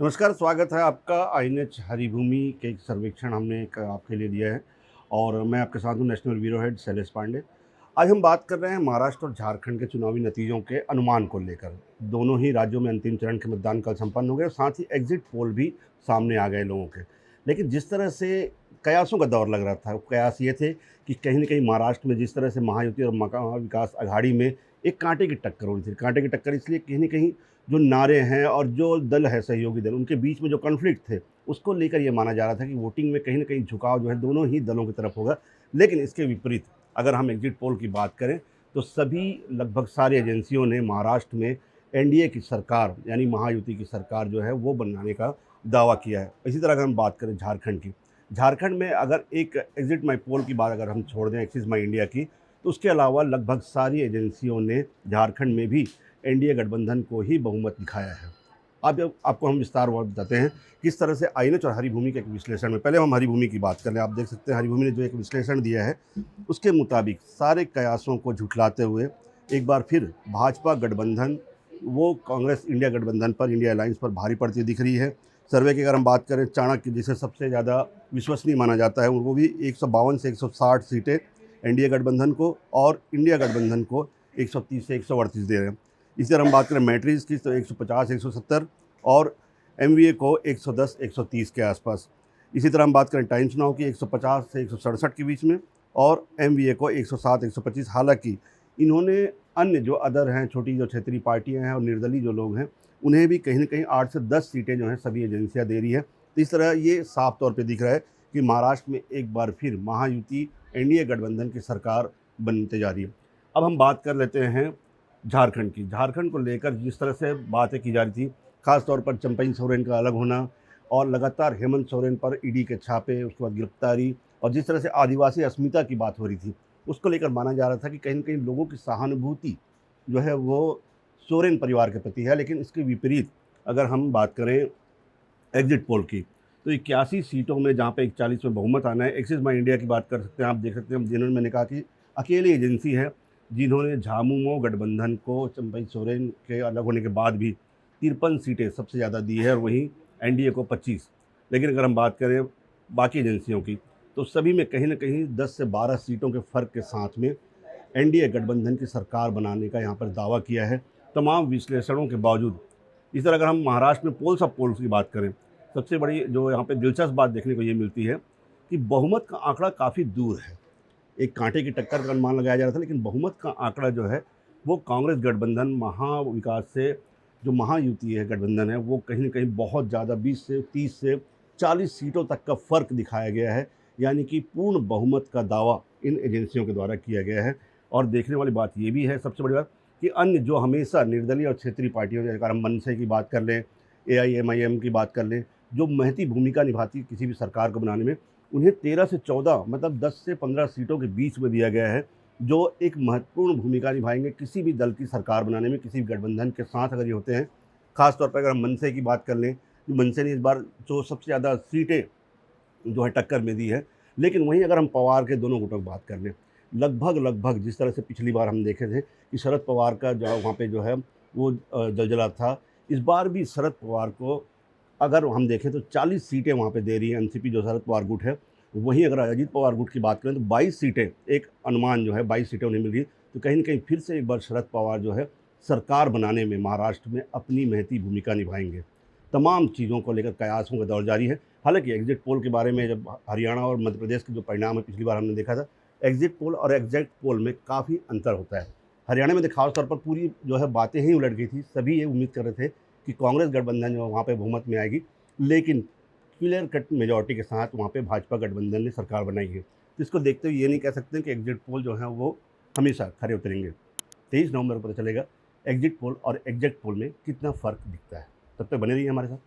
नमस्कार, स्वागत है आपका आईएनएच हरिभूमि के एक सर्वेक्षण हमने एक आपके लिए दिया है और मैं आपके साथ हूँ national bureau head Shailesh Pandey. आज हम बात कर रहे हैं महाराष्ट्र और झारखंड के चुनावी नतीजों के अनुमान को लेकर। दोनों ही राज्यों में अंतिम चरण के मतदान कल संपन्न हो गए और साथ ही एग्जिट पोल भी सामने आ गए लोगों के। लेकिन जिस तरह से कयासों का दौर लग रहा था, वो कयास ये थे कि कहीं न कहीं महाराष्ट्र में जिस तरह से महायुति और महा विकास अघाड़ी में एक कांटे की टक्कर हो रही थी। कांटे की टक्कर इसलिए कहीं न कहीं जो नारे हैं और जो दल है सहयोगी दल, उनके बीच में जो कॉन्फ्लिक्ट थे, उसको लेकर ये माना जा रहा था कि वोटिंग में कहीं न कहीं झुकाव जो है दोनों ही दलों की तरफ होगा। लेकिन इसके विपरीत अगर हम एग्जिट पोल की बात करें, तो सभी लगभग सारी एजेंसियों ने महाराष्ट्र में एनडीए की सरकार यानी महायुति की सरकार जो है वो बनाने का दावा किया है। इसी तरह अगर हम बात करें झारखंड की, झारखंड में अगर एक एग्जिट माई पोल की बात अगर हम छोड़ दें एक्सिस माई इंडिया की, तो उसके अलावा लगभग सारी एजेंसियों ने झारखंड में भी एनडीए गठबंधन को ही बहुमत दिखाया है। अब आपको हम विस्तारवार बताते हैं किस तरह से आईएनएच और हरिभूमि के एक विश्लेषण में। पहले हम हरिभूमि की बात कर लें। आप देख सकते हैं हरिभूमि ने जो एक विश्लेषण दिया है, उसके मुताबिक सारे कयासों को झुठलाते हुए एक बार फिर भाजपा गठबंधन वो कांग्रेस इंडिया गठबंधन पर, इंडिया अलायंस पर भारी पड़ती दिख रही है। सर्वे की अगर हम बात करें, चाणक्य जिसे सबसे ज़्यादा विश्वसनीय माना जाता है, वो भी 152 से 160 सीटें एनडीए गठबंधन को और इंडिया गठबंधन को 130 से 138 दे रहे हैं। इसी तरह हम बात करें मैट्रिक्स की, तो 150 170 और एमवीए को 110 130 के आसपास। इसी तरह हम बात करें टाइम्स नाउ की 150 से 167 के बीच में और एमवीए को 107 125। हालांकि इन्होंने अन्य जो अदर हैं, छोटी जो क्षेत्रीय पार्टियां हैं और निर्दलीय जो लोग हैं, उन्हें भी कहीं न कहीं 8 से 10 सीटें जो हैं सभी एजेंसियां दे रही है। तो इस तरह ये साफ तौर पे दिख रहा है कि महाराष्ट्र में एक बार फिर महायुति एनडीए गठबंधन की सरकार बनते जा रही है। अब हम बात कर लेते हैं झारखंड की। झारखंड को लेकर जिस तरह से बातें की जा रही थी, ख़ास तौर पर चंपई सोरेन का अलग होना और लगातार हेमंत सोरेन पर ईडी के छापे, उसके बाद गिरफ्तारी और जिस तरह से आदिवासी अस्मिता की बात हो रही थी, उसको लेकर माना जा रहा था कि कहीं न कहीं लोगों की सहानुभूति जो है वो सोरेन परिवार के प्रति है। लेकिन इसके विपरीत अगर हम बात करें एग्जिट पोल की, तो 81 सीटों में जहाँ पे 41 में बहुमत आना है। एक्सिस माई इंडिया की बात कर सकते हैं, आप देख सकते हैं जिन्होंने, मैंने कहा कि अकेली एजेंसी है जिन्होंने झामुमो गठबंधन को चंपई सोरेन के अलग होने के बाद भी 53 सीटें सबसे ज़्यादा दी है और वहीं एनडीए को 25। लेकिन अगर हम बात करें बाकी एजेंसियों की, तो सभी में कहीं न कहीं 10 से 12 सीटों के फ़र्क के साथ में एनडीए गठबंधन की सरकार बनाने का यहाँ पर दावा किया है, तमाम विश्लेषणों के बावजूद। इस तरह अगर हम महाराष्ट्र में पोल्स ऑफ पोल्स की बात करें, सबसे बड़ी जो यहाँ पे दिलचस्प बात देखने को ये मिलती है कि बहुमत का आंकड़ा काफ़ी दूर है। एक कांटे की टक्कर का अनुमान लगाया जा रहा था, लेकिन बहुमत का आंकड़ा जो है वो कांग्रेस गठबंधन महाविकास से, जो महायुति है गठबंधन है, वो कहीं न कहीं बहुत ज़्यादा 20 से 30 से 40 सीटों तक का फ़र्क दिखाया गया है। यानी कि पूर्ण बहुमत का दावा इन एजेंसियों के द्वारा किया गया है। और देखने वाली बात ये भी है, सबसे बड़ी बात, कि अन्य जो हमेशा निर्दलीय और क्षेत्रीय पार्टियों, जैसे अगर हम मनसे की बात कर लें, एआईएमआईएम की बात कर लें, जो महती भूमिका निभाती है किसी भी सरकार को बनाने में, उन्हें 13 से 14 मतलब 10 से 15 सीटों के बीच में दिया गया है, जो एक महत्वपूर्ण भूमिका निभाएंगे किसी भी दल की सरकार बनाने में, किसी भी गठबंधन के साथ अगर ये होते हैं। खास तौर पर अगर हम मनसे की बात कर लें, तो मनसे ने इस बार जो सबसे ज़्यादा सीटें जो है टक्कर में दी है। लेकिन वहीं अगर हम पवार के दोनों गुटों की बात कर लें, लगभग जिस तरह से पिछली बार हम देखे थे कि शरद पवार का जो वहाँ पे जो है वो जलजला था, इस बार भी शरद पवार को अगर हम देखें तो 40 सीटें वहाँ पे दे रही है एनसीपी, जो शरद पवार गुट है। वहीं अगर अजीत पवार गुट की बात करें तो 22 सीटें, एक अनुमान जो है 22 सीटें उन्हें मिल रही। तो कहीं न कहीं फिर से एक बार शरद पवार जो है सरकार बनाने में महाराष्ट्र में अपनी महती भूमिका निभाएंगे। तमाम चीज़ों को लेकर कयासों का दौर जारी है। हालांकि एग्जिट पोल के बारे में, जब हरियाणा और मध्य प्रदेश के जो परिणाम है पिछली बार हमने देखा था, एग्जिट पोल और एग्जैक्ट पोल में काफ़ी अंतर होता है। हरियाणा में तो खास तौर पर पूरी जो है बातें ही उलट गई थी। सभी ये उम्मीद कर रहे थे कि कांग्रेस गठबंधन जो वहाँ पे बहुमत में आएगी, लेकिन क्लियर कट मेजॉरिटी के साथ वहाँ पे भाजपा गठबंधन ने सरकार बनाई है। तो इसको देखते हुए ये नहीं कह सकते कि एग्जिट पोल जो है वो हमेशा खरे उतरेंगे। 23 नवंबर को पता चलेगा एग्जिट पोल और एग्जैक्ट पोल में कितना फ़र्क दिखता है। तब तक बने रहिए हमारे साथ।